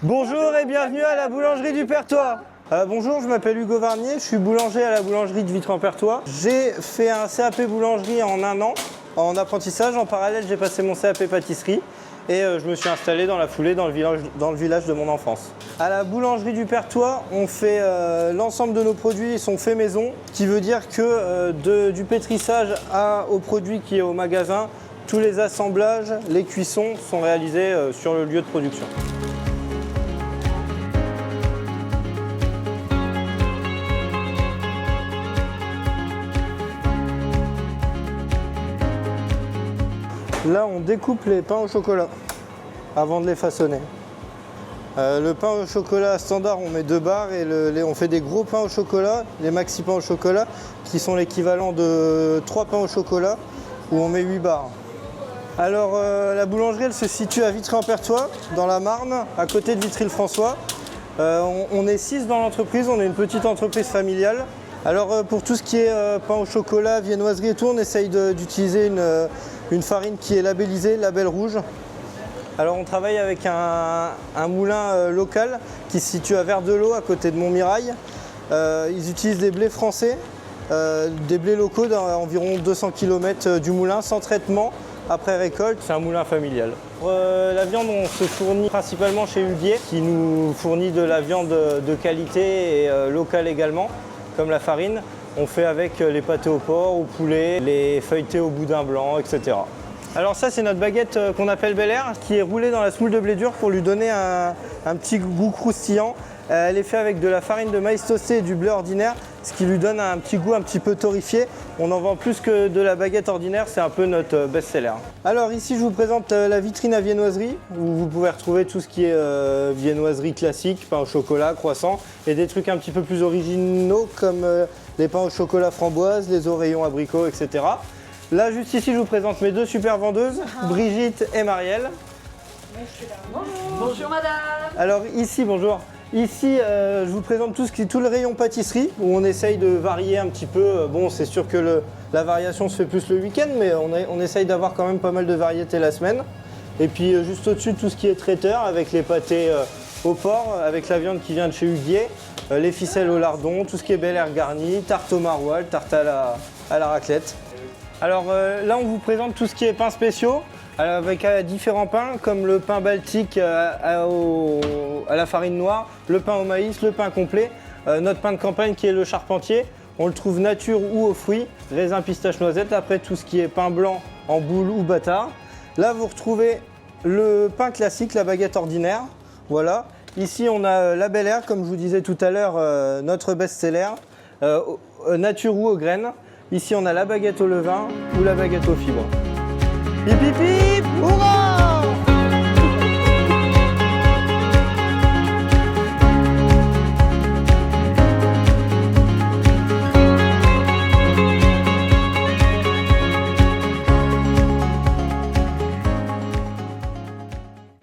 Bonjour et bienvenue à la boulangerie du Pertois. Bonjour, je m'appelle Hugo Varnier, je suis boulanger à la boulangerie de Vitry-en-Pertois. J'ai fait un CAP boulangerie en 1 an, en apprentissage. En parallèle, j'ai passé mon CAP pâtisserie et je me suis installé dans la foulée dans le village de mon enfance. À la boulangerie du Pertois, on fait l'ensemble de nos produits sont faits maison, ce qui veut dire que du pétrissage au produit qui est au magasin, tous les assemblages, les cuissons sont réalisés sur le lieu de production. Là, on découpe les pains au chocolat avant de les façonner. Le pain au chocolat standard, on met 2 barres et on fait des gros pains au chocolat, les maxi pains au chocolat, qui sont l'équivalent de 3 pains au chocolat, où on met 8 barres. Alors, la boulangerie, elle se situe à Vitry-en-Pertois, dans la Marne, à côté de Vitry-le-François. On est 6 dans l'entreprise, on est une petite entreprise familiale. Alors, pour tout ce qui est pain au chocolat, viennoiserie et tout, on essaye d'utiliser une farine qui est labellisée, label rouge. Alors on travaille avec un moulin local qui se situe à Verdelot, à côté de Montmirail. Ils utilisent des blés français, des blés locaux d'environ 200 km du moulin, sans traitement, après récolte. C'est un moulin familial. La viande, on se fournit principalement chez Huguier, qui nous fournit de la viande de qualité et locale également, comme la farine. On fait avec les pâtés au porc, au poulet, les feuilletés au boudin blanc, etc. Alors ça, c'est notre baguette qu'on appelle Bel Air, qui est roulée dans la semoule de blé dur pour lui donner un petit goût croustillant. Elle est faite avec de la farine de maïs toasté et du blé ordinaire, ce qui lui donne un petit goût un petit peu torréfié. On en vend plus que de la baguette ordinaire, c'est un peu notre best-seller. Alors ici, je vous présente la vitrine à viennoiserie, où vous pouvez retrouver tout ce qui est viennoiserie classique, pain au chocolat, croissant, et des trucs un petit peu plus originaux comme les pains au chocolat framboise, les oreillons abricots, etc. Là, juste ici, je vous présente mes 2 super vendeuses, Brigitte et Marielle. Bonjour madame. Alors ici, bonjour. Ici, je vous présente tout le rayon pâtisserie, où on essaye de varier un petit peu. Bon, c'est sûr que la variation se fait plus le week-end, mais on essaye d'avoir quand même pas mal de variétés la semaine. Et puis juste au-dessus, tout ce qui est traiteur, avec les pâtés au porc, avec la viande qui vient de chez Huguier, les ficelles au lardon, tout ce qui est Bel Air garni, tarte au maroilles, tarte à la raclette. Alors là, on vous présente tout ce qui est pains spéciaux, avec différents pains, comme le pain baltique à la farine noire, le pain au maïs, le pain complet, notre pain de campagne qui est le charpentier. On le trouve nature ou aux fruits, raisin, pistache, noisette. Après, tout ce qui est pain blanc en boule ou bâtard. Là, vous retrouvez le pain classique, la baguette ordinaire. Voilà. Ici, on a la Bel Air, comme je vous disais tout à l'heure, notre best-seller, nature ou aux graines. Ici, on a la baguette au levain ou la baguette aux fibres. Hip hip hip, hurrah!